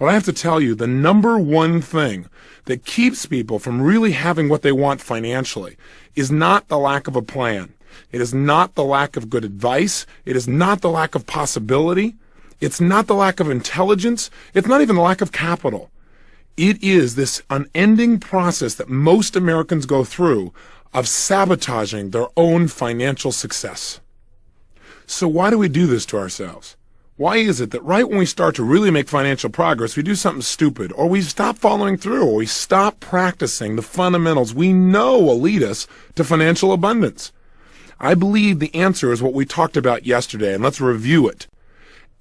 But I have to tell you, the number one thing that keeps people from really having what they want financially is not the lack of a plan. It is not the lack of good advice. It is not the lack of possibility. It's not the lack of intelligence. It's not even the lack of capital. It is this unending process that most Americans go through of sabotaging their own financial success. So why do we do this to ourselves? Why is it that right when we start to really make financial progress, we do something stupid, or we stop following through, or we stop practicing the fundamentals we know will lead us to financial abundance? I believe the answer is what we talked about yesterday, and let's review it.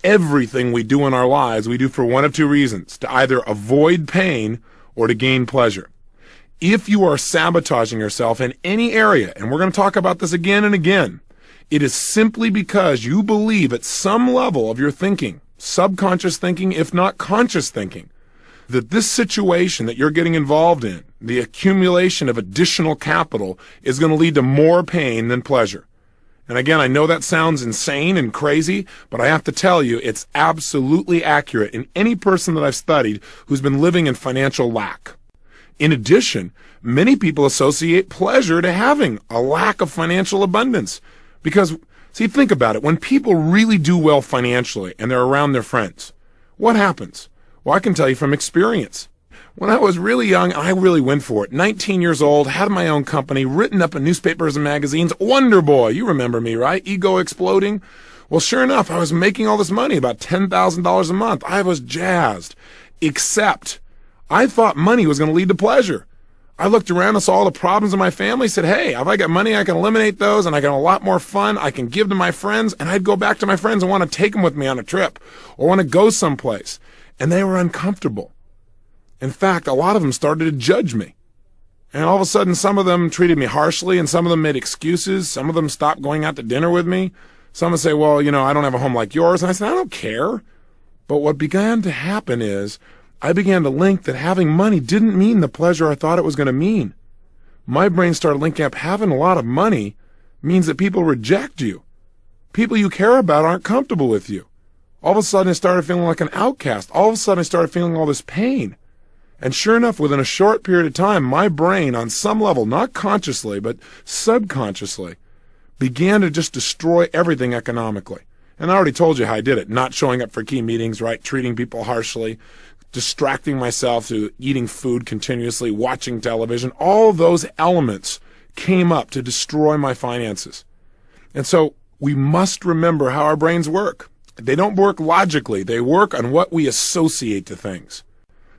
Everything we do in our lives, we do for one of two reasons: to either avoid pain or to gain pleasure. If you are sabotaging yourself in any area, and we're going to talk about this again and again, it is simply because you believe at some level of your thinking, subconscious thinking, if not conscious thinking, that this situation that you're getting involved in, the accumulation of additional capital, is going to lead to more pain than pleasure. And again, I know that sounds insane and crazy, but I have to tell you, it's absolutely accurate in any person that I've studied who's been living in financial lack. In addition, many people associate pleasure to having a lack of financial abundance. Because, see, think about it. When people really do well financially and they're around their friends, what happens? Well, I can tell you from experience. When I was really young, I really went for it. 19 years old, had my own company, written up in newspapers and magazines. Wonder Boy, you remember me, right? Ego exploding. Well, sure enough, I was making all this money, about $10,000 a month. I was jazzed. Except, I thought money was going to lead to pleasure. I looked around and saw all the problems in my family, said, hey, if I got money, I can eliminate those, and I got a lot more fun. I can give to my friends, and I'd go back to my friends and want to take them with me on a trip or want to go someplace. And they were uncomfortable. In fact, a lot of them started to judge me. And all of a sudden, some of them treated me harshly, and some of them made excuses. Some of them stopped going out to dinner with me. Some would say, well, I don't have a home like yours. And I said, I don't care. But what began to happen is, I began to link that having money didn't mean the pleasure I thought it was going to mean. My brain started linking up having a lot of money means that people reject you. People you care about aren't comfortable with you. All of a sudden, I started feeling like an outcast. All of a sudden, I started feeling all this pain. And sure enough, within a short period of time, my brain, on some level, not consciously, but subconsciously, began to just destroy everything economically. And I already told you how I did it. Not showing up for key meetings, right? Treating people harshly, distracting myself through eating food continuously, watching television. All those elements came up to destroy my finances. And so we must remember how our brains work. They don't work logically. They work on what we associate to things.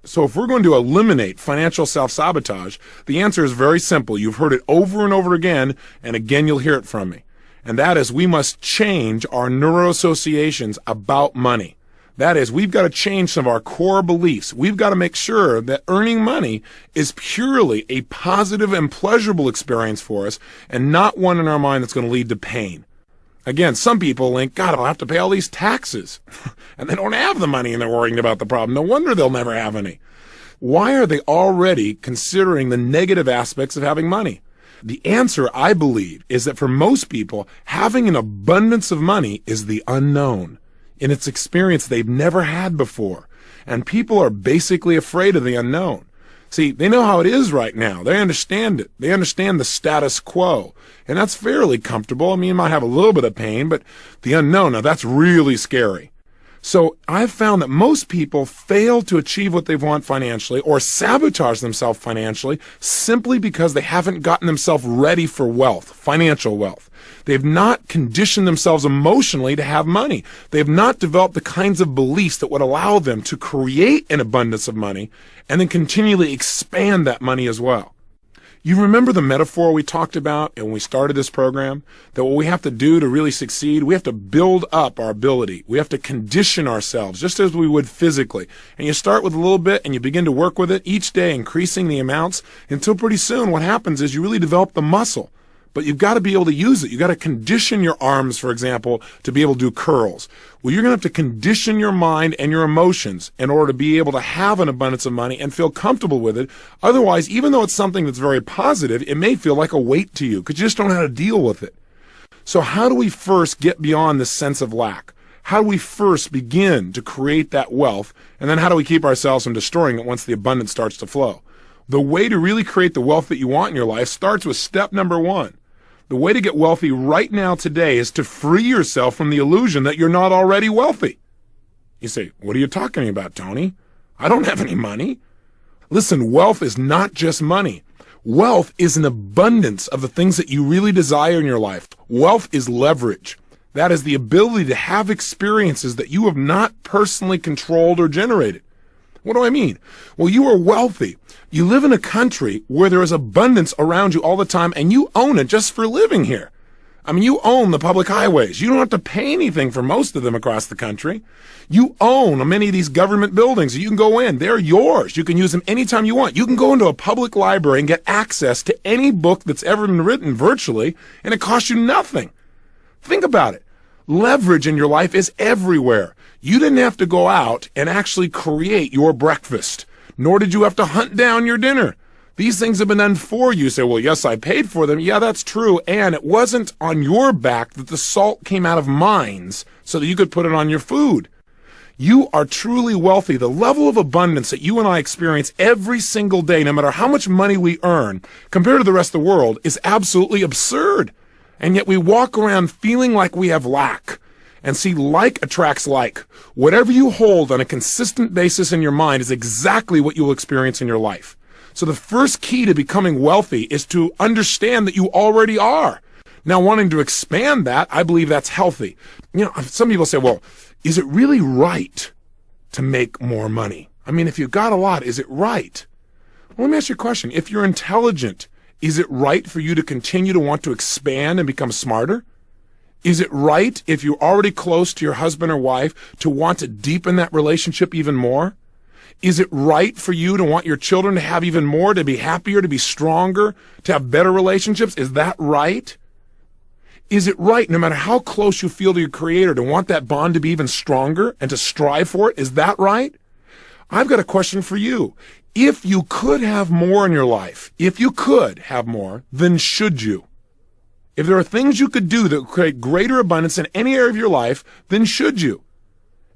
So if we're going to eliminate financial self-sabotage, the answer is very simple. You've heard it over and over again, and again you'll hear it from me. And that is, we must change our neuroassociations about money. That is, we've got to change some of our core beliefs. We've got to make sure that earning money is purely a positive and pleasurable experience for us, and not one in our mind that's going to lead to pain. Again, some people think, God, I'll have to pay all these taxes. And they don't have the money and they're worrying about the problem. No wonder they'll never have any. Why are they already considering the negative aspects of having money? The answer, I believe, is that for most people, having an abundance of money is the unknown. In its experience they've never had before. And people are basically afraid of the unknown. See, they know how it is right now. They understand it. They understand the status quo. And that's fairly comfortable. I mean, you might have a little bit of pain, but the unknown, now that's really scary. So I've found that most people fail to achieve what they want financially or sabotage themselves financially simply because they haven't gotten themselves ready for wealth, financial wealth. They've not conditioned themselves emotionally to have money. They have not developed the kinds of beliefs that would allow them to create an abundance of money and then continually expand that money as well. You remember the metaphor we talked about when we started this program? That what we have to do to really succeed, we have to build up our ability. We have to condition ourselves just as we would physically. And you start with a little bit and you begin to work with it each day, increasing the amounts until pretty soon what happens is you really develop the muscle. But you've got to be able to use it. You've got to condition your arms, for example, to be able to do curls. Well, you're going to have to condition your mind and your emotions in order to be able to have an abundance of money and feel comfortable with it. Otherwise, even though it's something that's very positive, it may feel like a weight to you because you just don't know how to deal with it. So how do we first get beyond this sense of lack? how do we first begin to create that wealth, and then how do we keep ourselves from destroying it once the abundance starts to flow? The way to really create the wealth that you want in your life starts with step number one. The way to get wealthy right now today is to free yourself from the illusion that you're not already wealthy. You say, what are you talking about, Tony? I don't have any money. Listen, wealth is not just money. Wealth is an abundance of the things that you really desire in your life. Wealth is leverage. That is the ability to have experiences that you have not personally controlled or generated. What do I mean? Well, you are wealthy. You live in a country where there is abundance around you all the time, and you own it just for living here. I mean, you own the public highways. You don't have to pay anything for most of them across the country. You own many of these government buildings. You can go in. They're yours. You can use them anytime you want. You can go into a public library and get access to any book that's ever been written virtually, and it costs you nothing. Think about it. Leverage in your life is everywhere. You didn't have to go out and actually create your breakfast, nor did you have to hunt down your dinner. These things have been done for you. You say, well, yes, I paid for them. Yeah, that's true. And it wasn't on your back that the salt came out of mines so that you could put it on your food. You are truly wealthy. The level of abundance that you and I experience every single day, no matter how much money we earn, compared to the rest of the world, is absolutely absurd. And yet we walk around feeling like we have lack. And see, like attracts like. Whatever you hold on a consistent basis in your mind is exactly what you will experience in your life. So the first key to becoming wealthy is to understand that you already are. Now, wanting to expand that, I believe that's healthy. You know, some people say, well, is it really right to make more money? I mean, if you've got a lot, is it right? Well, let me ask you a question. If you're intelligent, is it right for you to continue to want to expand and become smarter? Is it right, if you're already close to your husband or wife, to want to deepen that relationship even more? Is it right for you to want your children to have even more, to be happier, to be stronger, to have better relationships? Is that right? Is it right, no matter how close you feel to your Creator, to want that bond to be even stronger and to strive for it? Is that right? I've got a question for you. If you could have more in your life, if you could have more, then should you? If there are things you could do that would create greater abundance in any area of your life, then should you?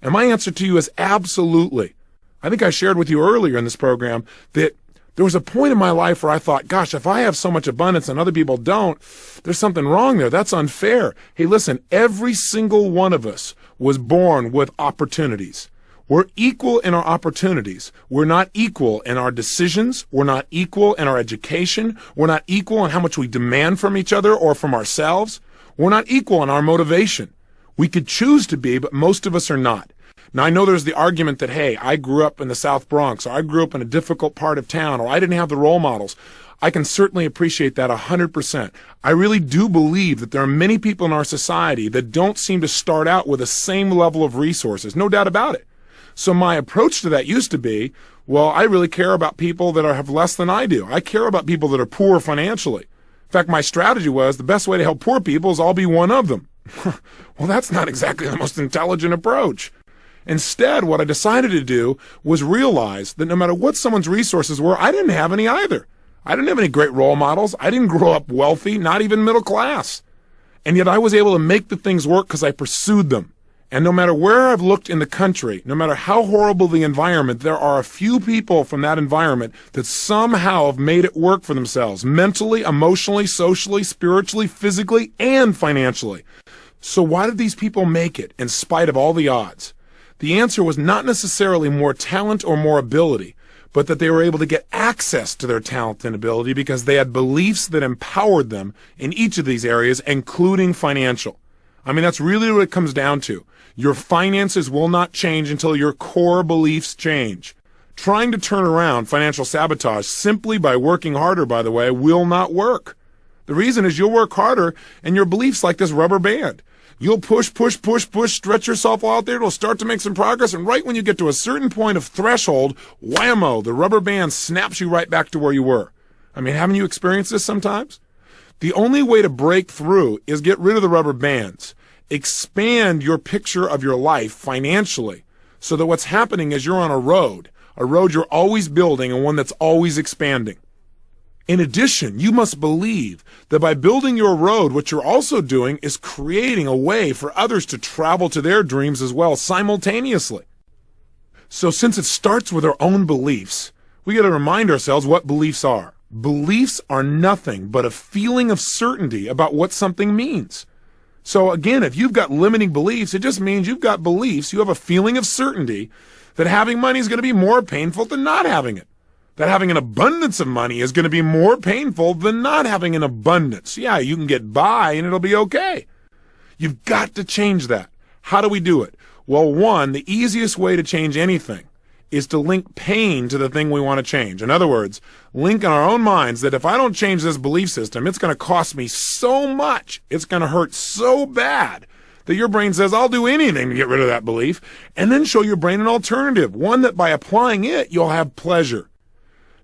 And my answer to you is absolutely. I think I shared with you earlier in this program that there was a point in my life where I thought, gosh, if I have so much abundance and other people don't, there's something wrong there. That's unfair. Hey, listen, every single one of us was born with opportunities. We're equal in our opportunities. We're not equal in our decisions. We're not equal in our education. We're not equal in how much we demand from each other or from ourselves. We're not equal in our motivation. We could choose to be, but most of us are not. Now, I know there's the argument that, hey, I grew up in the South Bronx, or I grew up in a difficult part of town, or I didn't have the role models. I can certainly appreciate that 100%. I really do believe that there are many people in our society that don't seem to start out with the same level of resources. No doubt about it. So my approach to that used to be, well, I really care about people that have less than I do. I care about people that are poor financially. In fact, my strategy was the best way to help poor people is I'll be one of them. Well, that's not exactly the most intelligent approach. Instead, what I decided to do was realize that no matter what someone's resources were, I didn't have any either. I didn't have any great role models. I didn't grow up wealthy, not even middle class. And yet I was able to make the things work because I pursued them. And no matter where I've looked in the country, no matter how horrible the environment, there are a few people from that environment that somehow have made it work for themselves, mentally, emotionally, socially, spiritually, physically, and financially. So why did these people make it in spite of all the odds? The answer was not necessarily more talent or more ability, but that they were able to get access to their talent and ability because they had beliefs that empowered them in each of these areas, including financial. I mean, that's really what it comes down to. Your finances will not change until your core beliefs change. Trying to turn around financial sabotage simply by working harder, by the way, will not work. The reason is you'll work harder and your beliefs like this rubber band. You'll push, stretch yourself out there. It'll start to make some progress. And right when you get to a certain point of threshold, whammo, the rubber band snaps you right back to where you were. I mean, haven't you experienced this sometimes? The only way to break through is get rid of the rubber bands. Expand your picture of your life financially so that what's happening is you're on a road you're always building and one that's always expanding. In addition, you must believe that by building your road, what you're also doing is creating a way for others to travel to their dreams as well simultaneously. So since it starts with our own beliefs, we got to remind ourselves what beliefs are. Beliefs are nothing but a feeling of certainty about what something means. So again, if you've got limiting beliefs, it just means you've got beliefs. You have a feeling of certainty that having money is going to be more painful than not having it. That having an abundance of money is going to be more painful than not having an abundance. Yeah, you can get by and it'll be okay. You've got to change that. How do we do it? Well, one, the easiest way to change anything is to link pain to the thing we want to change. In other words, link in our own minds that if I don't change this belief system, it's going to cost me so much, it's going to hurt so bad, that your brain says, I'll do anything to get rid of that belief, and then show your brain an alternative, one that by applying it, you'll have pleasure.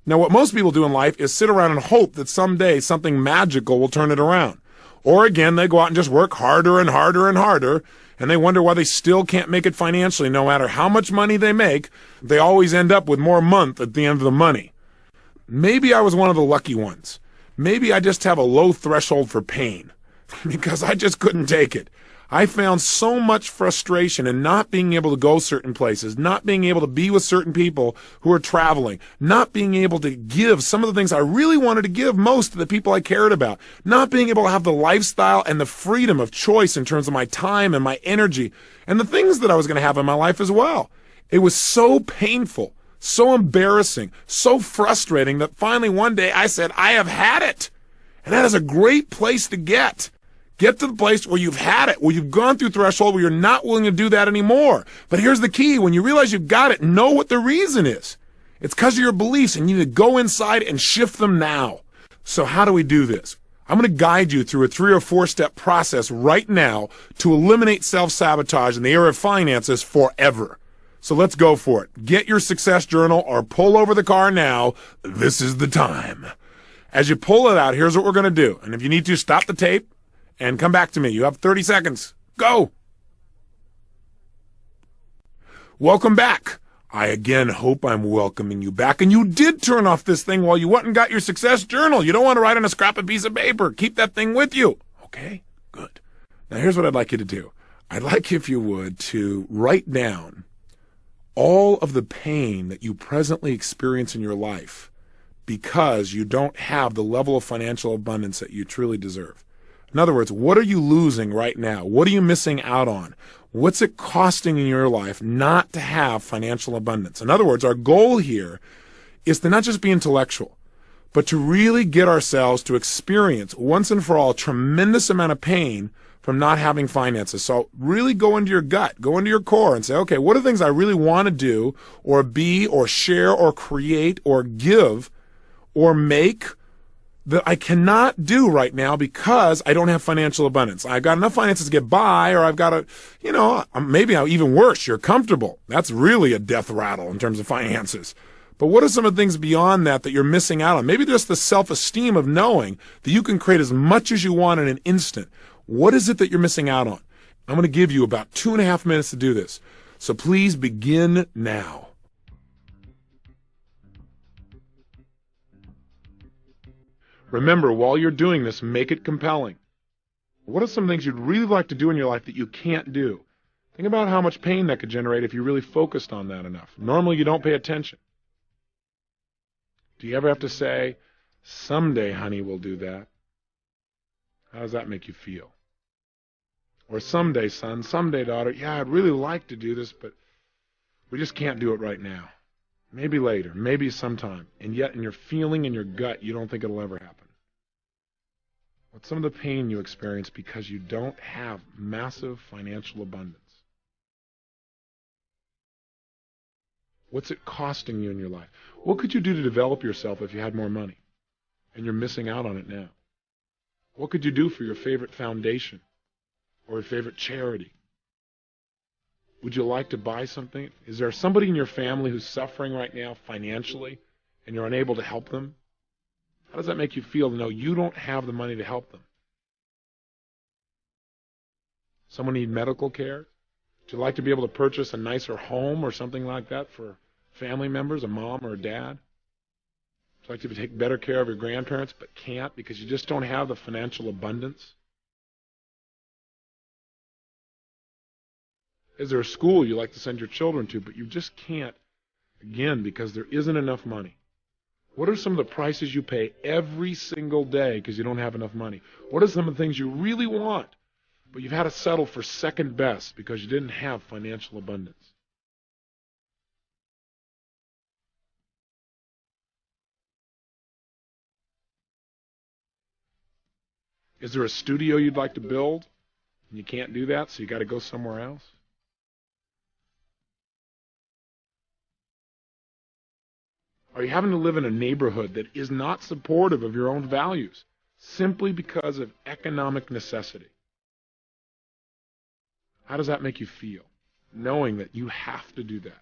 Now, what most people do in life is sit around and hope that someday something magical will turn it around. Or again, they go out and just work harder and harder and harder, and they wonder why they still can't make it financially. No matter how much money they make, they always end up with more month at the end of the money. Maybe I was one of the lucky ones. Maybe I just have a low threshold for pain because I just couldn't take it. I found so much frustration in not being able to go certain places, not being able to be with certain people who are traveling, not being able to give some of the things I really wanted to give most to the people I cared about, not being able to have the lifestyle and the freedom of choice in terms of my time and my energy and the things that I was going to have in my life as well. It was so painful, so embarrassing, so frustrating that finally one day I said, I have had it. And that is a great place to get. Get to the place where you've had it, where you've gone through threshold, where you're not willing to do that anymore. But here's the key. When you realize you've got it, know what the reason is. It's because of your beliefs, and you need to go inside and shift them now. So how do we do this? I'm going to guide you through a 3 or 4 step process right now to eliminate self-sabotage in the area of finances forever. So let's go for it. Get your success journal or pull over the car now. This is the time. As you pull it out, here's what we're going to do. And if you need to, stop the tape and come back to me. You have 30 seconds. Go. Welcome back. I again hope I'm welcoming you back. And you did turn off this thing while you went and got your success journal. You don't want to write on a scrap of piece of paper. Keep that thing with you. Okay? Good. Now here's what I'd like you to do. I'd like, if you would, to write down all of the pain that you presently experience in your life because you don't have the level of financial abundance that you truly deserve. In other words, what are you losing right now? What are you missing out on? What's it costing in your life not to have financial abundance? In other words, our goal here is to not just be intellectual, but to really get ourselves to experience once and for all a tremendous amount of pain from not having finances. So really go into your gut, go into your core and say, okay, what are the things I really want to do or be or share or create or give or make that I cannot do right now because I don't have financial abundance. I've got enough finances to get by, or I've got maybe even worse, you're comfortable. That's really a death rattle in terms of finances. But what are some of the things beyond that you're missing out on? Maybe just the self-esteem of knowing that you can create as much as you want in an instant. What is it that you're missing out on? I'm going to give you about 2.5 minutes to do this. So please begin now. Remember, while you're doing this, make it compelling. What are some things you'd really like to do in your life that you can't do? Think about how much pain that could generate if you really focused on that enough. Normally, you don't pay attention. Do you ever have to say, someday, honey, we'll do that? How does that make you feel? Or someday, son, someday, daughter, yeah, I'd really like to do this, but we just can't do it right now. Maybe later, maybe sometime. And yet in your feeling, in your gut, you don't think it'll ever happen. What's some of the pain you experience because you don't have massive financial abundance? What's it costing you in your life? What could you do to develop yourself if you had more money? And you're missing out on it now. What could you do for your favorite foundation or your favorite charity? Would you like to buy something? Is there somebody in your family who's suffering right now financially and you're unable to help them? How does that make you feel to know you don't have the money to help them? Someone need medical care? Would you like to be able to purchase a nicer home or something like that for family members, a mom or a dad? Would you like to take better care of your grandparents but can't because you just don't have the financial abundance? Is there a school you like to send your children to but you just can't, again, because there isn't enough money? What are some of the prices you pay every single day because you don't have enough money? What are some of the things you really want, but you've had to settle for second best because you didn't have financial abundance? Is there a studio you'd like to build and you can't do that, so you got to go somewhere else? Are you having to live in a neighborhood that is not supportive of your own values simply because of economic necessity? How does that make you feel, knowing that you have to do that?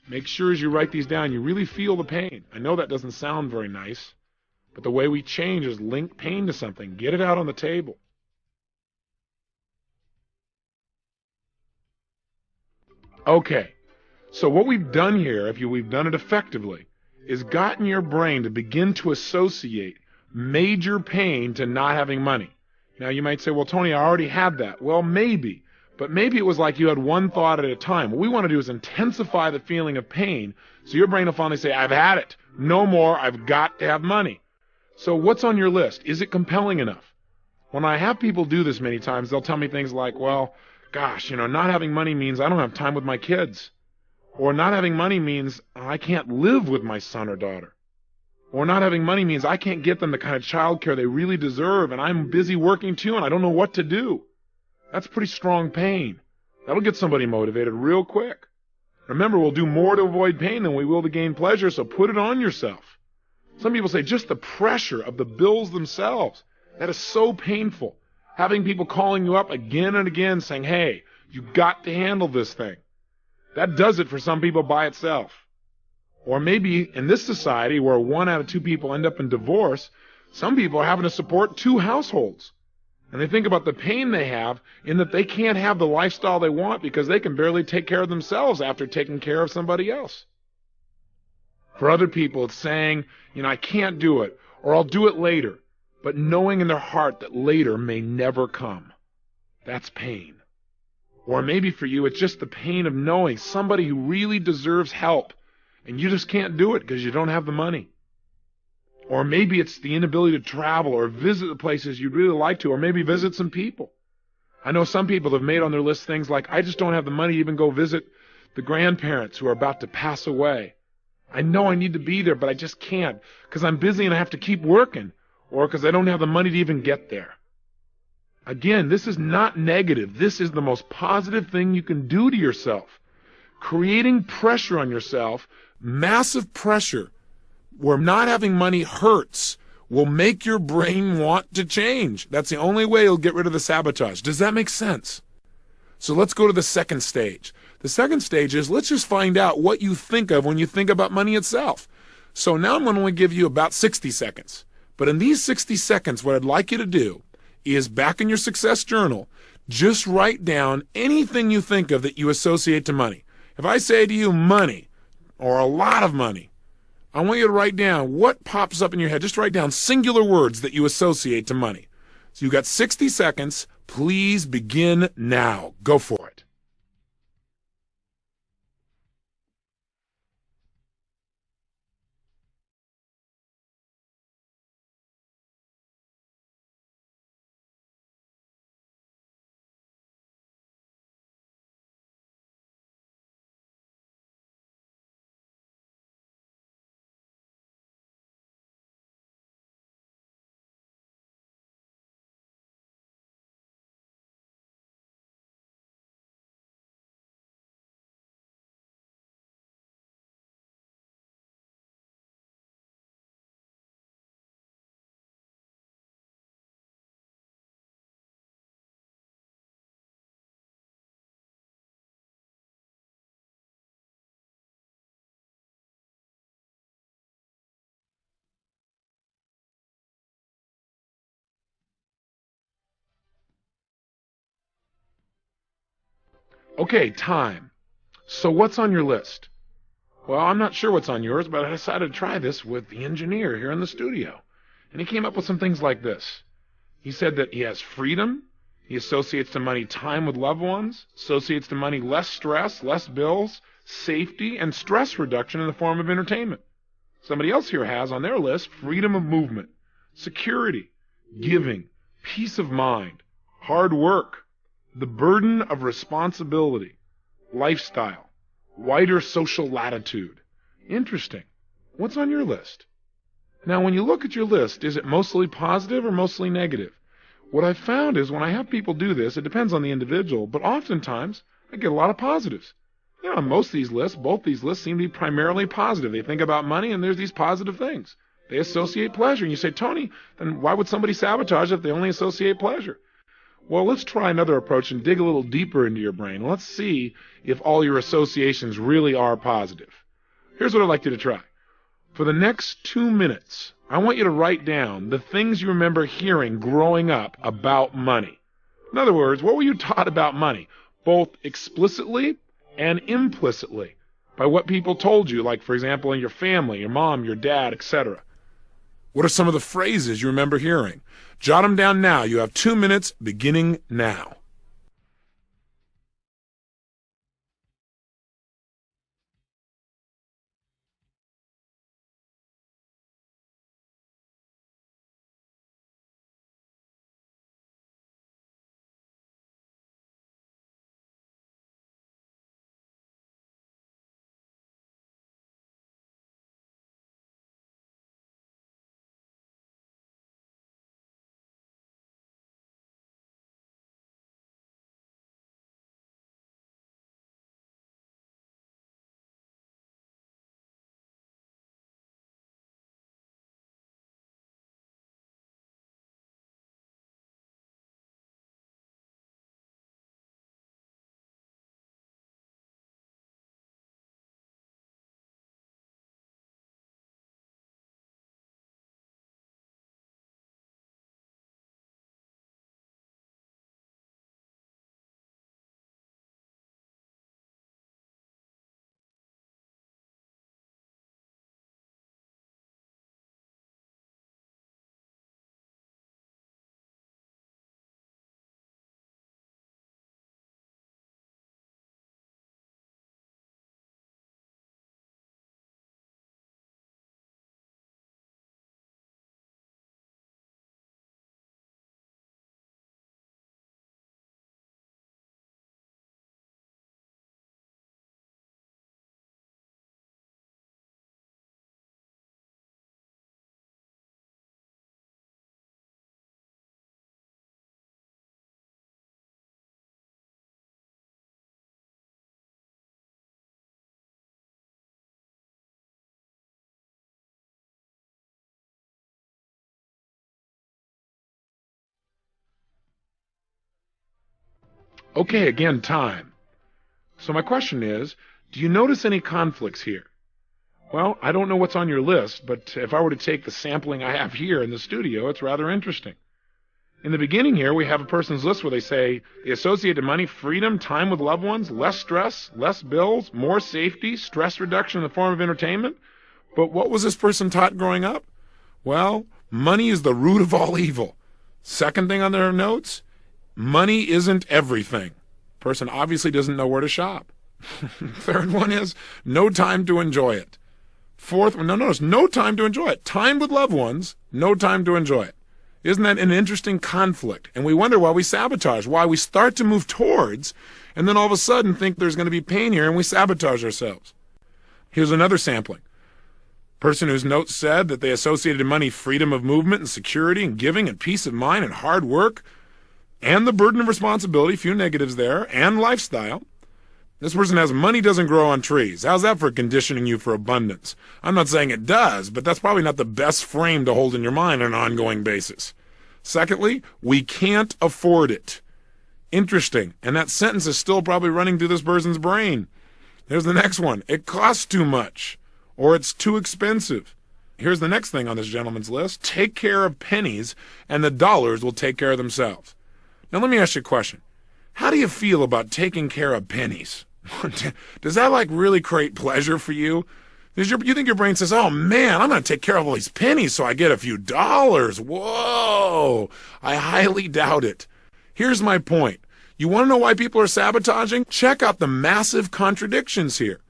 Make sure as you write these down, you really feel the pain. I know that doesn't sound very nice, but the way we change is link pain to something. Get it out on the table. Okay, so what we've done here, if we've done it effectively, is gotten your brain to begin to associate major pain to not having money. Now you might say, well, Tony, I already had that. Well, maybe. But maybe it was like you had one thought at a time. What we want to do is intensify the feeling of pain so your brain will finally say, I've had it. No more. I've got to have money. So what's on your list? Is it compelling enough? When I have people do this many times, they'll tell me things like, well, gosh, not having money means I don't have time with my kids. Or not having money means I can't live with my son or daughter. Or not having money means I can't get them the kind of child care they really deserve, and I'm busy working too, and I don't know what to do. That's pretty strong pain. That'll get somebody motivated real quick. Remember, we'll do more to avoid pain than we will to gain pleasure, so put it on yourself. Some people say just the pressure of the bills themselves. That is so painful. Having people calling you up again and again saying, hey, you got to handle this thing. That does it for some people by itself. Or maybe in this society where 1 out of 2 people end up in divorce, some people are having to support 2 households. And they think about the pain they have in that they can't have the lifestyle they want because they can barely take care of themselves after taking care of somebody else. For other people, it's saying, I can't do it, or I'll do it later, but knowing in their heart that later may never come. That's pain. Or maybe for you, it's just the pain of knowing somebody who really deserves help, and you just can't do it because you don't have the money. Or maybe it's the inability to travel or visit the places you'd really like to, or maybe visit some people. I know some people have made on their list things like, I just don't have the money to even go visit the grandparents who are about to pass away. I know I need to be there, but I just can't because I'm busy and I have to keep working, or because I don't have the money to even get there. Again, this is not negative. This is the most positive thing you can do to yourself. Creating pressure on yourself, massive pressure, where not having money hurts, will make your brain want to change. That's the only way you'll get rid of the sabotage. Does that make sense? So let's go to the second stage. The second stage is let's just find out what you think of when you think about money itself. So now I'm going to only give you about 60 seconds. But in these 60 seconds, what I'd like you to do is back in your success journal, just write down anything you think of that you associate to money. If I say to you money or a lot of money, I want you to write down what pops up in your head. Just write down singular words that you associate to money. So you've got 60 seconds. Please begin now. Go for it. Okay, time. So what's on your list? Well, I'm not sure what's on yours, but I decided to try this with the engineer here in the studio. And he came up with some things like this. He said that he has freedom. He associates to money time with loved ones, associates to money less stress, less bills, safety, and stress reduction in the form of entertainment. Somebody else here has on their list freedom of movement, security, giving, peace of mind, hard work, the burden of responsibility, lifestyle, wider social latitude. Interesting. What's on your list? Now, when you look at your list, is it mostly positive or mostly negative? What I've found is when I have people do this, it depends on the individual, but oftentimes I get a lot of positives. On most of these lists, both these lists seem to be primarily positive. They think about money and there's these positive things. They associate pleasure. And you say, Tony, then why would somebody sabotage if they only associate pleasure? Well, let's try another approach and dig a little deeper into your brain. Let's see if all your associations really are positive. Here's what I'd like you to try. For the next 2 minutes, I want you to write down the things you remember hearing growing up about money. In other words, what were you taught about money, both explicitly and implicitly, by what people told you, like, for example, in your family, your mom, your dad, etc. What are some of the phrases you remember hearing? Jot them down now. You have 2 minutes beginning now. Okay, again, time. So my question is, do you notice any conflicts here? Well, I don't know what's on your list, but if I were to take the sampling I have here in the studio, it's rather interesting. In the beginning here, we have a person's list where they say they associate to money freedom, time with loved ones, less stress, less bills, more safety, stress reduction in the form of entertainment. But what was this person taught growing up? Well, money is the root of all evil. Second thing on their notes, money isn't everything. Person obviously doesn't know where to shop. Third one is no time to enjoy it. Fourth one, notice no time to enjoy it. Time with loved ones, no time to enjoy it. Isn't that an interesting conflict? And we wonder why we sabotage, why we start to move towards, and then all of a sudden think there's going to be pain here and we sabotage ourselves. Here's another sampling. Person whose notes said that they associated money freedom of movement and security and giving and peace of mind and hard work and the burden of responsibility, few negatives there, and lifestyle. This person has money doesn't grow on trees. How's that for conditioning you for abundance? I'm not saying it does, but that's probably not the best frame to hold in your mind on an ongoing basis. Secondly, we can't afford it. Interesting. And that sentence is still probably running through this person's brain. There's the next one. It costs too much, or it's too expensive. Here's the next thing on this gentleman's list. Take care of pennies, and the dollars will take care of themselves. Now let me ask you a question. How do you feel about taking care of pennies? Does that like really create pleasure for you? You think your brain says, oh man, I'm going to take care of all these pennies so I get a few dollars. Whoa, I highly doubt it. Here's my point. You want to know why people are sabotaging? Check out the massive contradictions here.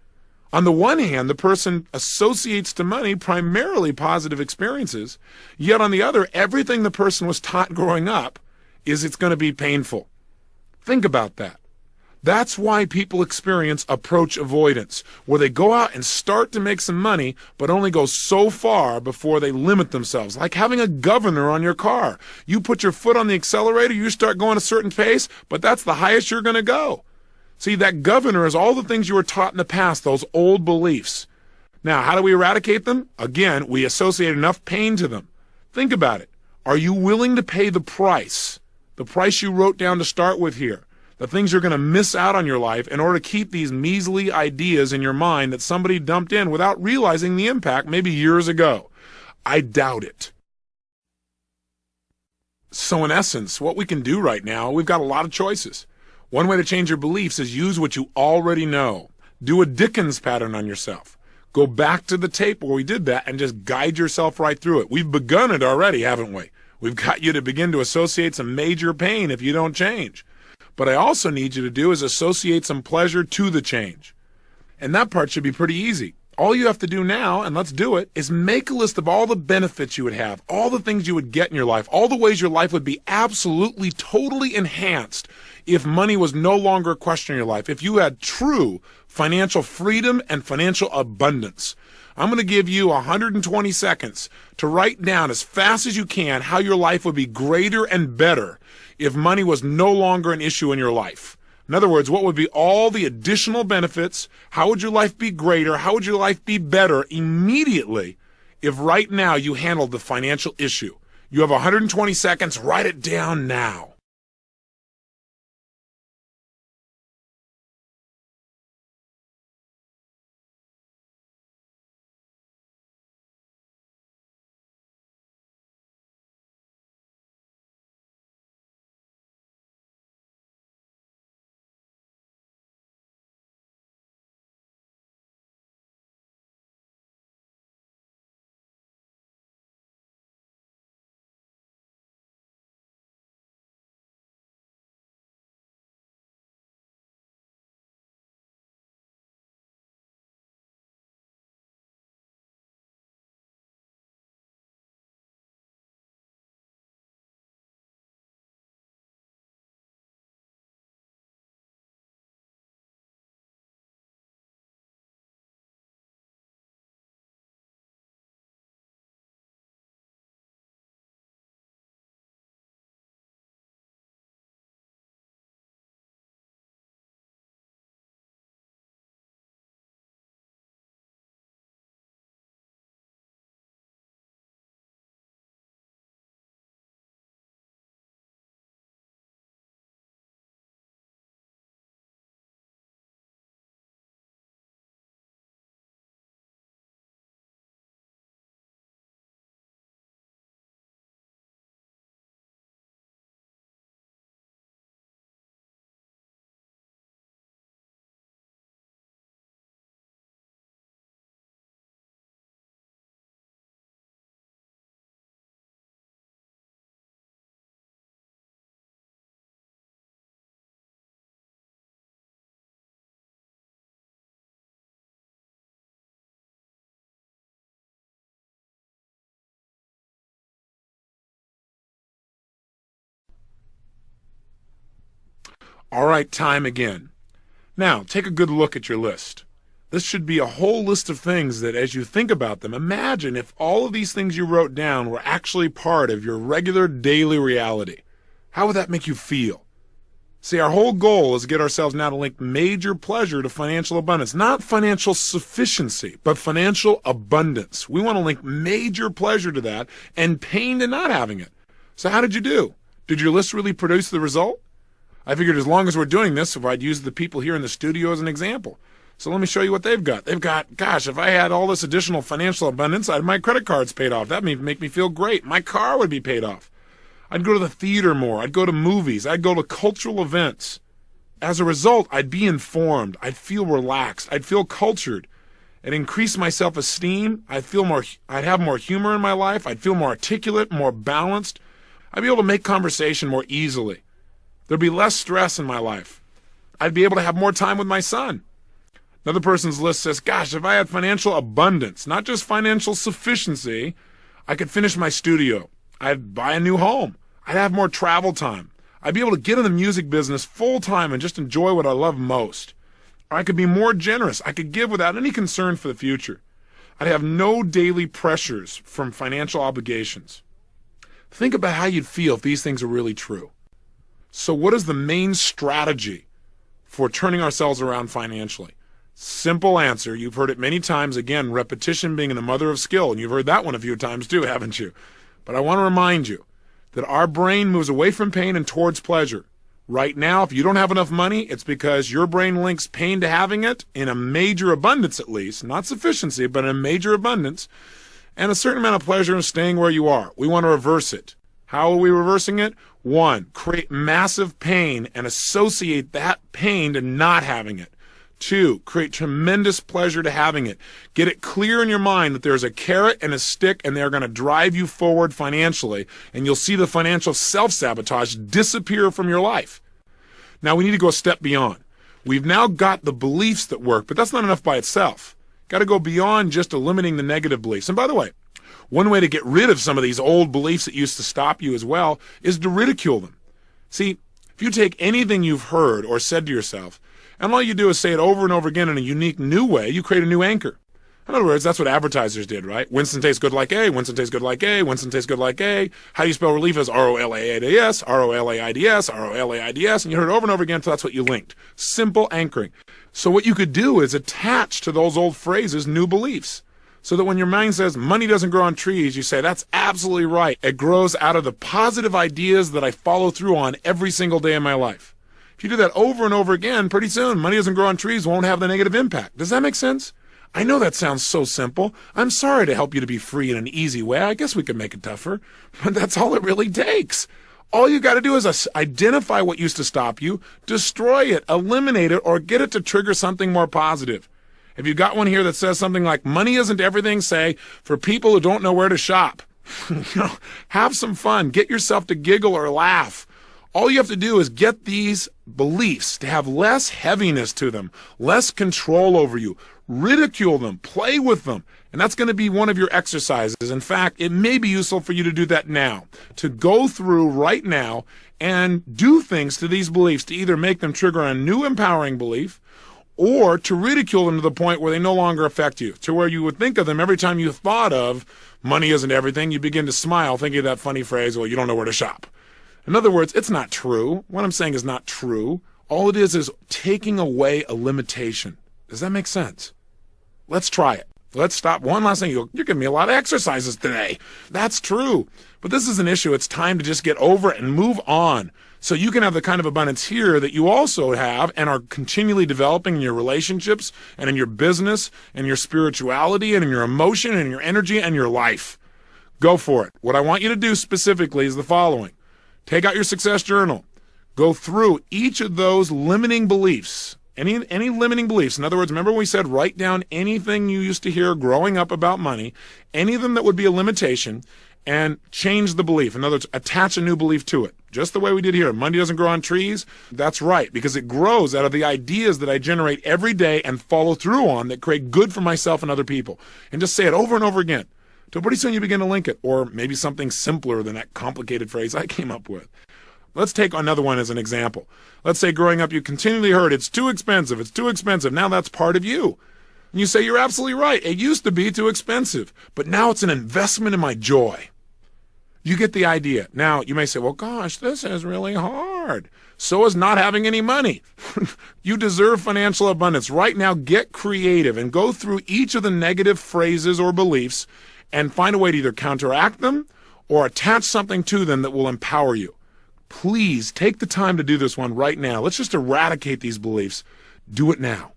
On the one hand, the person associates to money primarily positive experiences, yet on the other, everything the person was taught growing up is it's going to be painful. Think about that. That's why people experience approach avoidance, where they go out and start to make some money, but only go so far before they limit themselves. Like having a governor on your car. You put your foot on the accelerator, you start going a certain pace, but that's the highest you're going to go. See, that governor is all the things you were taught in the past, those old beliefs. Now, how do we eradicate them? Again, we associate enough pain to them. Think about it. Are you willing to pay the price you wrote down to start with here? The things you're going to miss out on your life in order to keep these measly ideas in your mind that somebody dumped in without realizing the impact maybe years ago. I doubt it. So in essence, what we can do right now, we've got a lot of choices. One way to change your beliefs is use what you already know. Do a Dickens pattern on yourself. Go back to the tape where we did that and just guide yourself right through it. We've begun it already, haven't we? We've got you to begin to associate some major pain if you don't change. But I also need you to do is associate some pleasure to the change. And that part should be pretty easy. All you have to do now, and let's do it, is make a list of all the benefits you would have, all the things you would get in your life, all the ways your life would be absolutely, totally enhanced if money was no longer a question in your life, if you had true financial freedom and financial abundance. I'm going to give you 120 seconds to write down as fast as you can how your life would be greater and better if money was no longer an issue in your life. In other words, what would be all the additional benefits? How would your life be greater? How would your life be better immediately if right now you handled the financial issue? You have 120 seconds. Write it down now. All right, time again. Now, take a good look at your list. This should be a whole list of things that as you think about them, imagine if all of these things you wrote down were actually part of your regular daily reality. How would that make you feel? See, our whole goal is to get ourselves now to link major pleasure to financial abundance. Not financial sufficiency, but financial abundance. We want to link major pleasure to that and pain to not having it. So how did you do? Did your list really produce the result? I figured as long as we're doing this, if I'd use the people here in the studio as an example. So let me show you what they've got. They've got, gosh, if I had all this additional financial abundance, my credit card's paid off. That would make me feel great. My car would be paid off. I'd go to the theater more. I'd go to movies. I'd go to cultural events. As a result, I'd be informed. I'd feel relaxed. I'd feel cultured. It'd increase my self-esteem. I'd have more humor in my life. I'd feel more articulate, more balanced. I'd be able to make conversation more easily. There'd be less stress in my life. I'd be able to have more time with my son. Another person's list says, gosh, if I had financial abundance, not just financial sufficiency, I could finish my studio. I'd buy a new home. I'd have more travel time. I'd be able to get in the music business full time and just enjoy what I love most. Or I could be more generous. I could give without any concern for the future. I'd have no daily pressures from financial obligations. Think about how you'd feel if these things are really true. So what is the main strategy for turning ourselves around financially? Simple answer. You've heard it many times. Again, repetition being the mother of skill. And you've heard that one a few times too, haven't you? But I want to remind you that our brain moves away from pain and towards pleasure. Right now, if you don't have enough money, it's because your brain links pain to having it in a major abundance at least, not sufficiency, but in a major abundance, and a certain amount of pleasure in staying where you are. We want to reverse it. How are we reversing it? 1, create massive pain and associate that pain to not having it. 2, create tremendous pleasure to having it. Get it clear in your mind that there's a carrot and a stick and they're going to drive you forward financially, and you'll see the financial self-sabotage disappear from your life. Now we need to go a step beyond. We've now got the beliefs that work, but that's not enough by itself. Got to go beyond just eliminating the negative beliefs. And by the way, one way to get rid of some of these old beliefs that used to stop you as well is to ridicule them. See, if you take anything you've heard or said to yourself, and all you do is say it over and over again in a unique new way, you create a new anchor. In other words, that's what advertisers did, right? Winston tastes good like A, Winston tastes good like A, Winston tastes good like A. How do you spell relief? As R-O-L-A-I-D-S, R-O-L-A-I-D-S, R-O-L-A-I-D-S, and you heard it over and over again until that's what you linked. Simple anchoring. So what you could do is attach to those old phrases new beliefs. So that when your mind says money doesn't grow on trees, you say, that's absolutely right. It grows out of the positive ideas that I follow through on every single day of my life. If you do that over and over again, pretty soon, money doesn't grow on trees won't have the negative impact. Does that make sense? I know that sounds so simple. I'm sorry to help you to be free in an easy way. I guess we could make it tougher, but that's all it really takes. All you got to do is identify what used to stop you, destroy it, eliminate it, or get it to trigger something more positive. If you got one here that says something like, money isn't everything, say, for people who don't know where to shop. Have some fun. Get yourself to giggle or laugh. All you have to do is get these beliefs to have less heaviness to them, less control over you. Ridicule them, play with them, and that's going to be one of your exercises. In fact, it may be useful for you to do that now, to go through right now and do things to these beliefs to either make them trigger a new empowering belief or to ridicule them to the point where they no longer affect you, to where you would think of them every time you thought of money isn't everything, you begin to smile thinking of that funny phrase, well, you don't know where to shop. In other words, it's not true. What I'm saying is not true. All it is taking away a limitation. Does that make sense? Let's try it. Let's stop. One last thing. You're giving me a lot of exercises today. That's true. But this is an issue. It's time to just get over it and move on so you can have the kind of abundance here that you also have and are continually developing in your relationships and in your business and your spirituality and in your emotion and your energy and your life. Go for it. What I want you to do specifically is the following. Take out your success journal. Go through each of those limiting beliefs. Any limiting beliefs. In other words, remember we said write down anything you used to hear growing up about money, any of them that would be a limitation, and change the belief. In other words, attach a new belief to it. Just the way we did here. Money doesn't grow on trees. That's right, because it grows out of the ideas that I generate every day and follow through on that create good for myself and other people. And just say it over and over again. So pretty soon you begin to link it, or maybe something simpler than that complicated phrase I came up with. Let's take another one as an example. Let's say growing up you continually heard, it's too expensive, it's too expensive. Now that's part of you. And you say, you're absolutely right. It used to be too expensive, but now it's an investment in my joy. You get the idea. Now you may say, well, gosh, this is really hard. So is not having any money. You deserve financial abundance. Right now, get creative and go through each of the negative phrases or beliefs and find a way to either counteract them or attach something to them that will empower you. Please take the time to do this one right now. Let's just eradicate these beliefs. Do it now.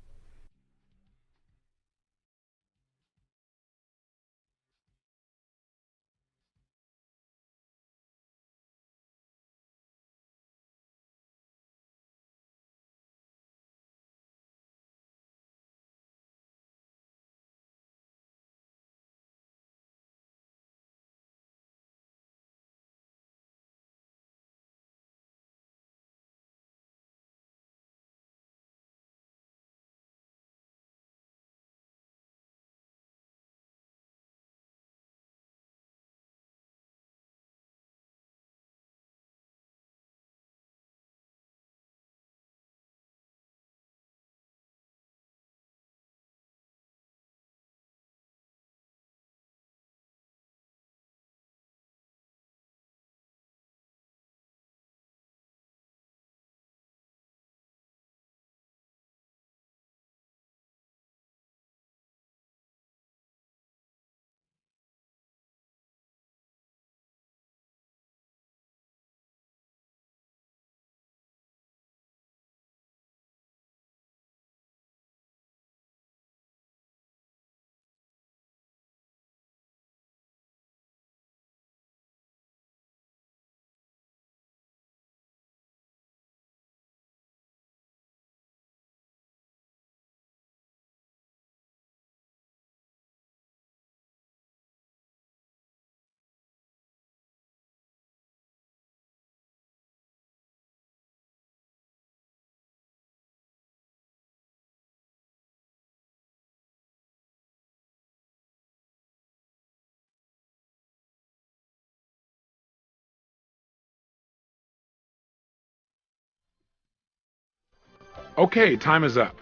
Okay, time is up.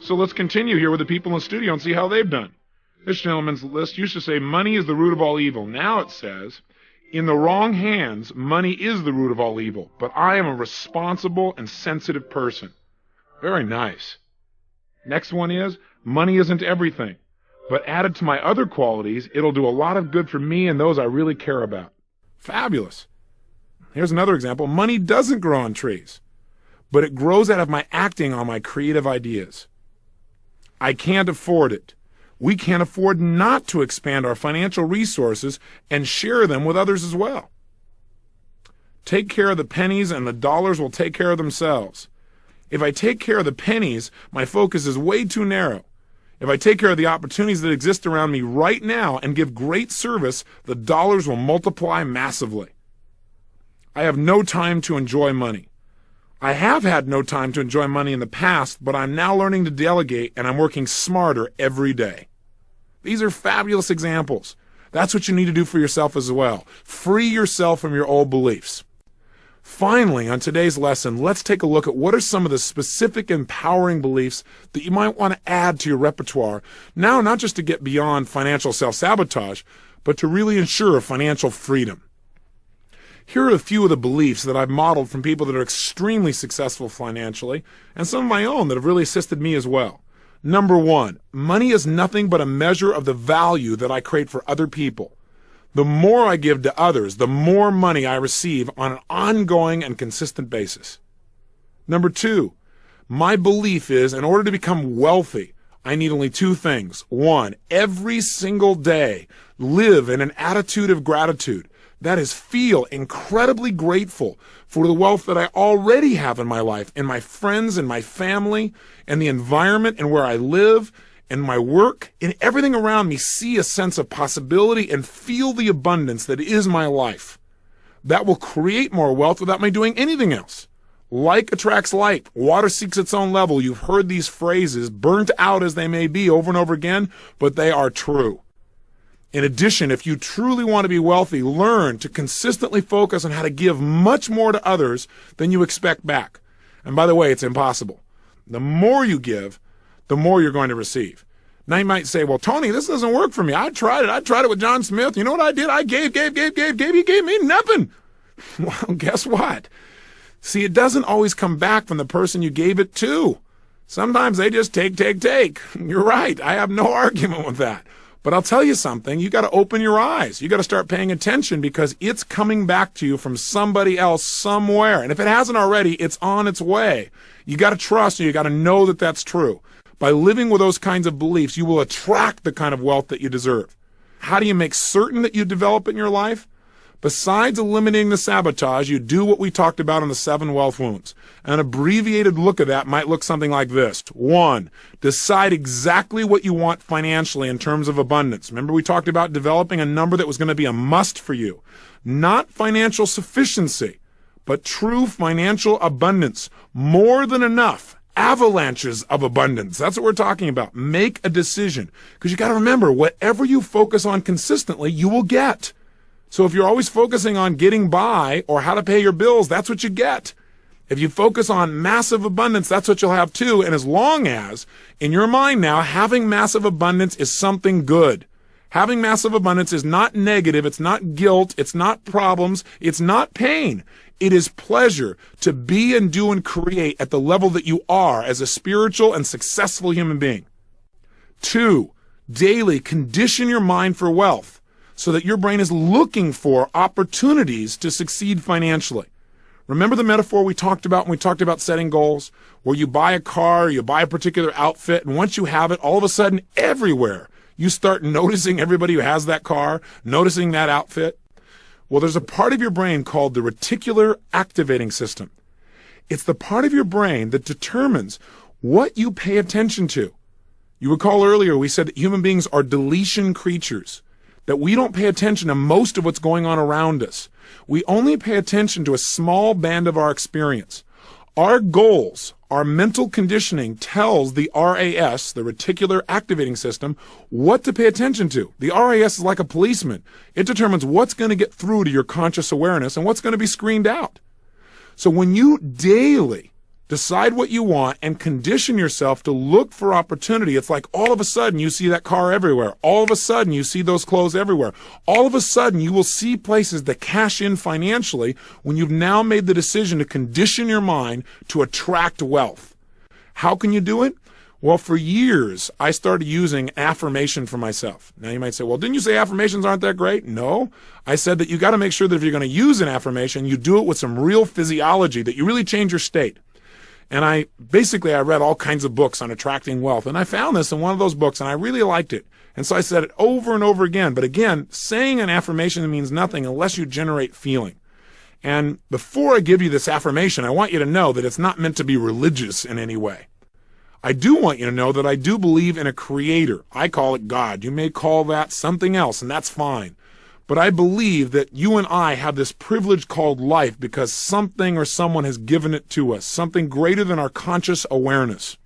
So let's continue here with the people in the studio and see how they've done. This gentleman's list used to say money is the root of all evil. Now it says, in the wrong hands, money is the root of all evil, but I am a responsible and sensitive person. Very nice. Next one is, money isn't everything, but added to my other qualities, it'll do a lot of good for me and those I really care about. Fabulous. Here's another example. Money doesn't grow on trees, but it grows out of my acting on my creative ideas. I can't afford it. We can't afford not to expand our financial resources and share them with others as well. Take care of the pennies and the dollars will take care of themselves. If I take care of the pennies, my focus is way too narrow. If I take care of the opportunities that exist around me right now and give great service, the dollars will multiply massively. I have no time to enjoy money. I have had no time to enjoy money in the past, but I'm now learning to delegate and I'm working smarter every day. These are fabulous examples. That's what you need to do for yourself as well. Free yourself from your old beliefs. Finally, on today's lesson, let's take a look at what are some of the specific empowering beliefs that you might want to add to your repertoire, now not just to get beyond financial self-sabotage, but to really ensure financial freedom. Here are a few of the beliefs that I've modeled from people that are extremely successful financially, and some of my own that have really assisted me as well. Number 1, money is nothing but a measure of the value that I create for other people. The more I give to others, the more money I receive on an ongoing and consistent basis. Number 2, my belief is in order to become wealthy, I need only 2 things. 1, every single day, live in an attitude of gratitude. That is, feel incredibly grateful for the wealth that I already have in my life, in my friends, in my family, and the environment and where I live, and my work, and everything around me. See a sense of possibility and feel the abundance that is my life. That will create more wealth without me doing anything else. Like attracts like. Water seeks its own level. You've heard these phrases, burnt out as they may be over and over again, but they are true. In addition, if you truly want to be wealthy, learn to consistently focus on how to give much more to others than you expect back. And by the way, it's impossible. The more you give, the more you're going to receive. Now you might say, well, Tony, this doesn't work for me. I tried it with John Smith. You know what I did? I gave. He gave me nothing. Well, guess what? See, it doesn't always come back from the person you gave it to. Sometimes they just take. You're right. I have no argument with that. But I'll tell you something, you got to open your eyes. You got to start paying attention because it's coming back to you from somebody else somewhere. And if it hasn't already, it's on its way. You got to trust and you got to know that that's true. By living with those kinds of beliefs, you will attract the kind of wealth that you deserve. How do you make certain that you develop it in your life? Besides eliminating the sabotage, you do what we talked about in the 7 wealth wounds. An abbreviated look at that might look something like this. 1, decide exactly what you want financially in terms of abundance. Remember we talked about developing a number that was going to be a must for you. Not financial sufficiency, but true financial abundance. More than enough. Avalanches of abundance. That's what we're talking about. Make a decision. Because you got to remember, whatever you focus on consistently, you will get. So if you're always focusing on getting by or how to pay your bills, that's what you get. If you focus on massive abundance, that's what you'll have too. And as long as, in your mind now, having massive abundance is something good. Having massive abundance is not negative, it's not guilt, it's not problems, it's not pain. It is pleasure to be and do and create at the level that you are as a spiritual and successful human being. 2, daily condition your mind for wealth, so that your brain is looking for opportunities to succeed financially. Remember the metaphor we talked about when we talked about setting goals, where you buy a car, you buy a particular outfit, and once you have it, all of a sudden, everywhere, you start noticing everybody who has that car, noticing that outfit. Well, there's a part of your brain called the reticular activating system. It's the part of your brain that determines what you pay attention to. You recall earlier we said that human beings are deletion creatures, that we don't pay attention to most of what's going on around us. We only pay attention to a small band of our experience. Our goals, our mental conditioning tells the RAS, the reticular activating system, what to pay attention to. The RAS is like a policeman. It determines what's going to get through to your conscious awareness and what's going to be screened out. So when you daily Decide what you want and condition yourself to look for opportunity. It's like all of a sudden you see that car everywhere. All of a sudden you see those clothes everywhere. All of a sudden you will see places that cash in financially when you've now made the decision to condition your mind to attract wealth. How can you do it? Well, for years, I started using affirmation for myself. Now you might say, well, didn't you say affirmations aren't that great? No. I said that you got to make sure that if you're going to use an affirmation, you do it with some real physiology, that you really change your state. And I read all kinds of books on attracting wealth. And I found this in one of those books, and I really liked it. And so I said it over and over again. But again, saying an affirmation means nothing unless you generate feeling. And before I give you this affirmation, I want you to know that it's not meant to be religious in any way. I do want you to know that I do believe in a creator. I call it God. You may call that something else, and that's fine. But I believe that you and I have this privilege called life because something or someone has given it to us, something greater than our conscious awareness.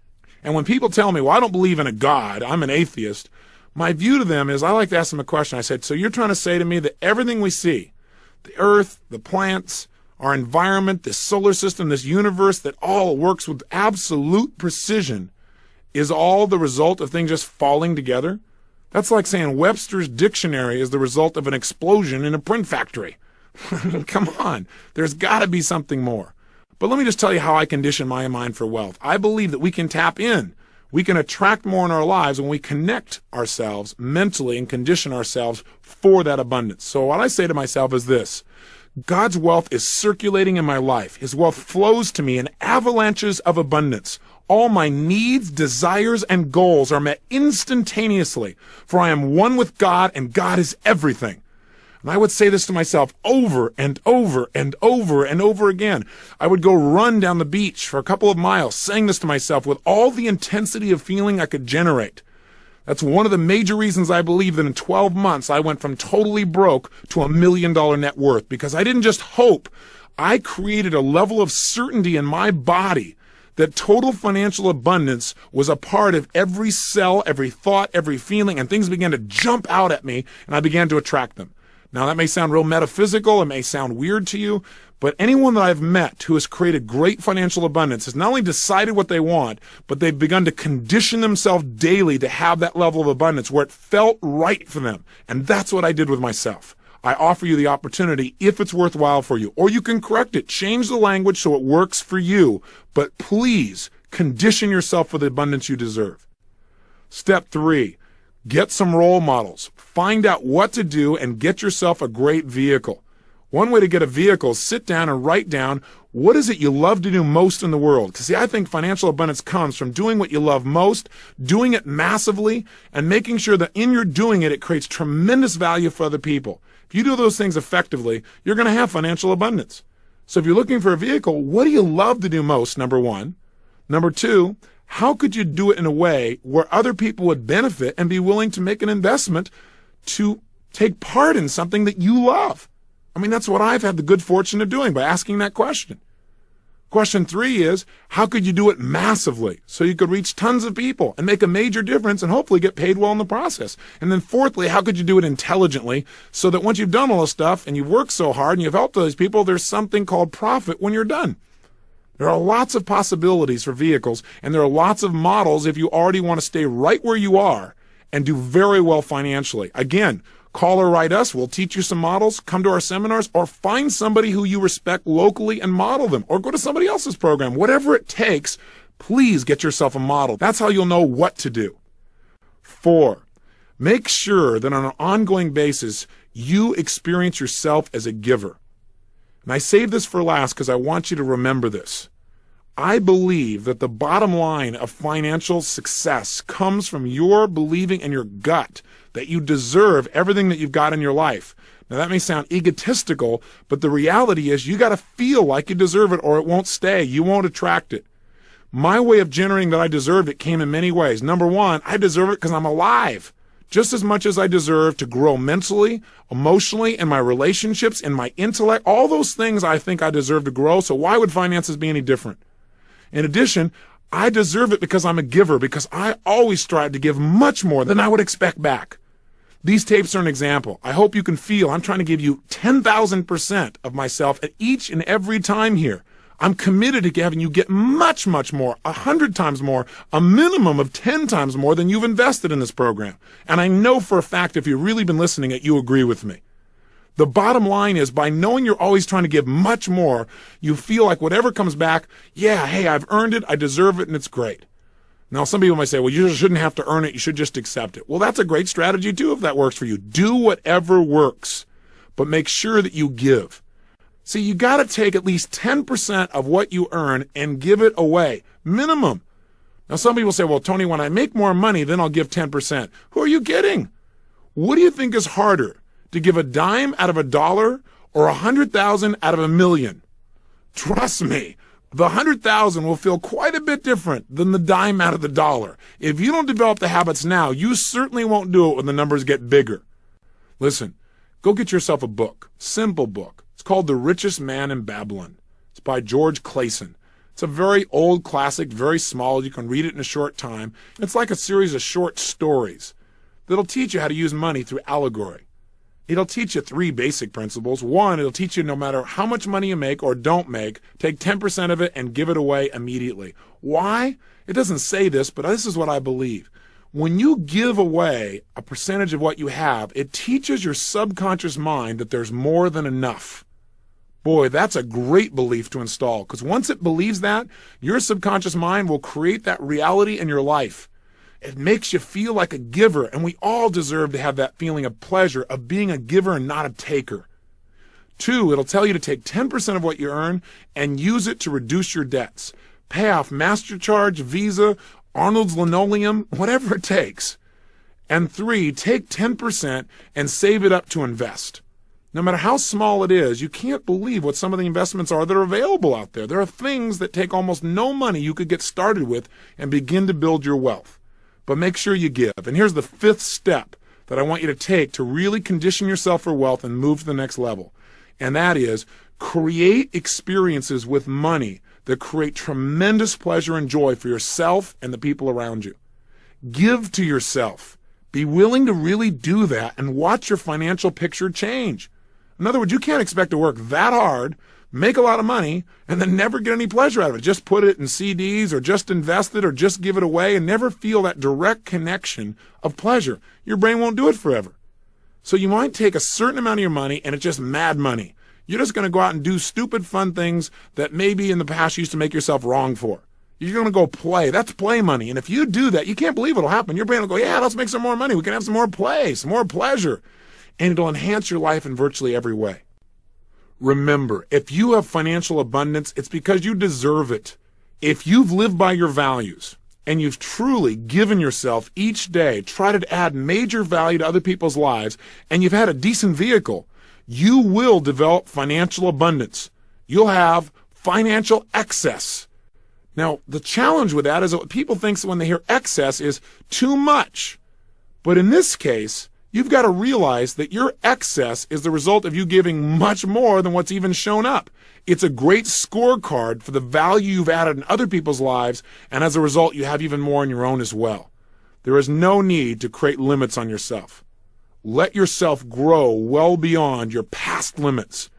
And when people tell me, well, I don't believe in a God, I'm an atheist, my view to them is I like to ask them a question. I said, so you're trying to say to me that everything we see, the earth, the plants, our environment, this solar system, this universe that all works with absolute precision is all the result of things just falling together? That's like saying Webster's dictionary is the result of an explosion in a print factory. I mean, come on. There's got to be something more. But let me just tell you how I condition my mind for wealth. I believe that we can tap in. We can attract more in our lives when we connect ourselves mentally and condition ourselves for that abundance. So what I say to myself is this: God's wealth is circulating in my life. His wealth flows to me in avalanches of abundance. All my needs, desires, and goals are met instantaneously, for I am one with God, and God is everything. And I would say this to myself over and over and over and over again. I would go run down the beach for a couple of miles, saying this to myself with all the intensity of feeling I could generate. That's one of the major reasons I believe that in 12 months I went from totally broke to $1 million net worth, because I didn't just hope. I created a level of certainty in my body that total financial abundance was a part of every cell, every thought, every feeling, and things began to jump out at me, and I began to attract them. Now, that may sound real metaphysical, it may sound weird to you, but anyone that I've met who has created great financial abundance has not only decided what they want, but they've begun to condition themselves daily to have that level of abundance where it felt right for them. And that's what I did with myself. I offer you the opportunity if it's worthwhile for you. Or you can correct it, change the language so it works for you. But please condition yourself for the abundance you deserve. Step 3, get some role models. Find out what to do and get yourself a great vehicle. One way to get a vehicle is sit down and write down what is it you love to do most in the world. Because see, I think financial abundance comes from doing what you love most, doing it massively, and making sure that in your doing it, it creates tremendous value for other people. If you do those things effectively, you're going to have financial abundance. So if you're looking for a vehicle, what do you love to do most, number one? Number two, how could you do it in a way where other people would benefit and be willing to make an investment to take part in something that you love? I mean, that's what I've had the good fortune of doing by asking that question. Question 3 is, how could you do it massively so you could reach tons of people and make a major difference and hopefully get paid well in the process? And then fourthly, how could you do it intelligently so that once you've done all this stuff and you've worked so hard and you've helped all these people, there's something called profit when you're done? There are lots of possibilities for vehicles, and there are lots of models if you already want to stay right where you are and do very well financially. Again, call or write us. We'll teach you some models. Come to our seminars, or find somebody who you respect locally and model them, or go to somebody else's program. Whatever it takes, please get yourself a model. That's how you'll know what to do. 4, make sure that on an ongoing basis, you experience yourself as a giver. And I save this for last because I want you to remember this. I believe that the bottom line of financial success comes from your believing in your gut that you deserve everything that you've got in your life. Now, that may sound egotistical, but the reality is you got to feel like you deserve it or it won't stay. You won't attract it. My way of generating that I deserved it came in many ways. Number one, I deserve it because I'm alive. Just as much as I deserve to grow mentally, emotionally, in my relationships, in my intellect, all those things I think I deserve to grow. So why would finances be any different? In addition, I deserve it because I'm a giver, because I always strive to give much more than I would expect back. These tapes are an example. I hope you can feel I'm trying to give you 10,000% of myself at each and every time here. I'm committed to having you get much, much more, 100 times more, a minimum of 10 times more than you've invested in this program. And I know for a fact, if you've really been listening, that you agree with me. The bottom line is, by knowing you're always trying to give much more, you feel like whatever comes back, yeah, hey, I've earned it, I deserve it, and it's great. Now, some people might say, well, you shouldn't have to earn it, you should just accept it. Well, that's a great strategy, too, if that works for you. Do whatever works, but make sure that you give. See, you got to take at least 10% of what you earn and give it away, minimum. Now, some people say, well, Tony, when I make more money, then I'll give 10%. Who are you kidding? What do you think is harder, to give a dime out of $1 or 100,000 out of $1 million? Trust me, the 100,000 will feel quite a bit different than the dime out of the dollar. If you don't develop the habits now, you certainly won't do it when the numbers get bigger. Listen, go get yourself a book, simple book. It's called The Richest Man in Babylon. It's by George Clason. It's a very old classic, very small. You can read it in a short time. It's like a series of short stories that'll teach you how to use money through allegory. It'll teach you 3 basic principles. 1, it'll teach you no matter how much money you make or don't make, take 10% of it and give it away immediately. Why? It doesn't say this, but this is what I believe. When you give away a percentage of what you have, it teaches your subconscious mind that there's more than enough. Boy, that's a great belief to install, because once it believes that, your subconscious mind will create that reality in your life. It makes you feel like a giver, and we all deserve to have that feeling of pleasure of being a giver and not a taker. 2, it'll tell you to take 10% of what you earn and use it to reduce your debts. Pay off MasterCharge, Visa, Arnold's Linoleum, whatever it takes. And 3, take 10% and save it up to invest. No matter how small it is, you can't believe what some of the investments are that are available out there. There are things that take almost no money you could get started with and begin to build your wealth. But make sure you give. And here's the 5th step that I want you to take to really condition yourself for wealth and move to the next level. And that is, create experiences with money that create tremendous pleasure and joy for yourself and the people around you. Give to yourself. Be willing to really do that and watch your financial picture change. In other words, you can't expect to work that hard, make a lot of money, and then never get any pleasure out of it. Just put it in CDs or just invest it or just give it away and never feel that direct connection of pleasure. Your brain won't do it forever. So you might take a certain amount of your money and it's just mad money. You're just going to go out and do stupid fun things that maybe in the past you used to make yourself wrong for. You're going to go play. That's play money. And if you do that, you can't believe it'll happen. Your brain will go, yeah, let's make some more money. We can have some more play, some more pleasure. And it'll enhance your life in virtually every way. Remember, if you have financial abundance, it's because you deserve it. If you've lived by your values and you've truly given yourself each day, tried to add major value to other people's lives, and you've had a decent vehicle, you will develop financial abundance. You'll have financial excess. Now, the challenge with that is that people think when they hear excess is too much. But in this case, you've got to realize that your excess is the result of you giving much more than what's even shown up. It's a great scorecard for the value you've added in other people's lives, and as a result, you have even more in your own as well. There is no need to create limits on yourself. Let yourself grow well beyond your past limits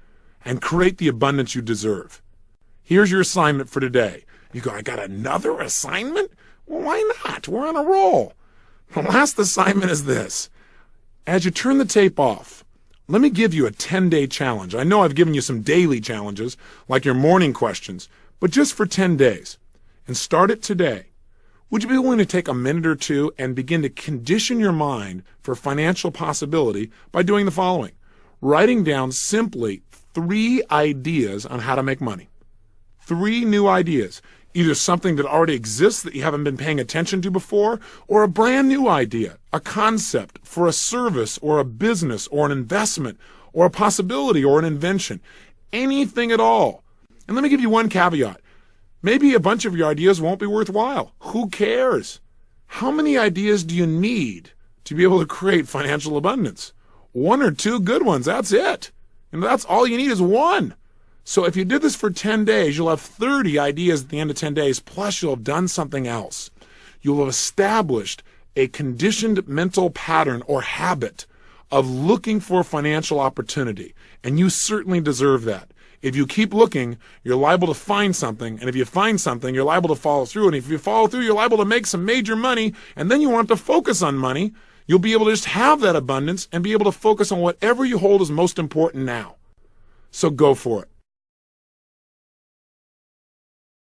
and create the abundance you deserve. Here's your assignment for today. You go, I got another assignment? Well, why not? We're on a roll. The last assignment is this. As you turn the tape off, let me give you a 10-day challenge. I know I've given you some daily challenges, like your morning questions, but just for 10 days. And start it today. Would you be willing to take a minute or two and begin to condition your mind for financial possibility by doing the following? Writing down simply 3 ideas on how to make money. 3 new ideas. Either something that already exists that you haven't been paying attention to before, or a brand new idea, a concept for a service or a business or an investment or a possibility or an invention. Anything at all. And let me give you one caveat. Maybe a bunch of your ideas won't be worthwhile. Who cares? How many ideas do you need to be able to create financial abundance? 1 or 2 good ones, that's it. And that's all you need is 1. So if you did this for 10 days, you'll have 30 ideas at the end of 10 days, plus you'll have done something else. You'll have established a conditioned mental pattern or habit of looking for financial opportunity, and you certainly deserve that. If you keep looking, you're liable to find something. And if you find something, you're liable to follow through. And if you follow through, you're liable to make some major money. And then you won't have to focus on money. You'll be able to just have that abundance and be able to focus on whatever you hold as most important now. So go for it.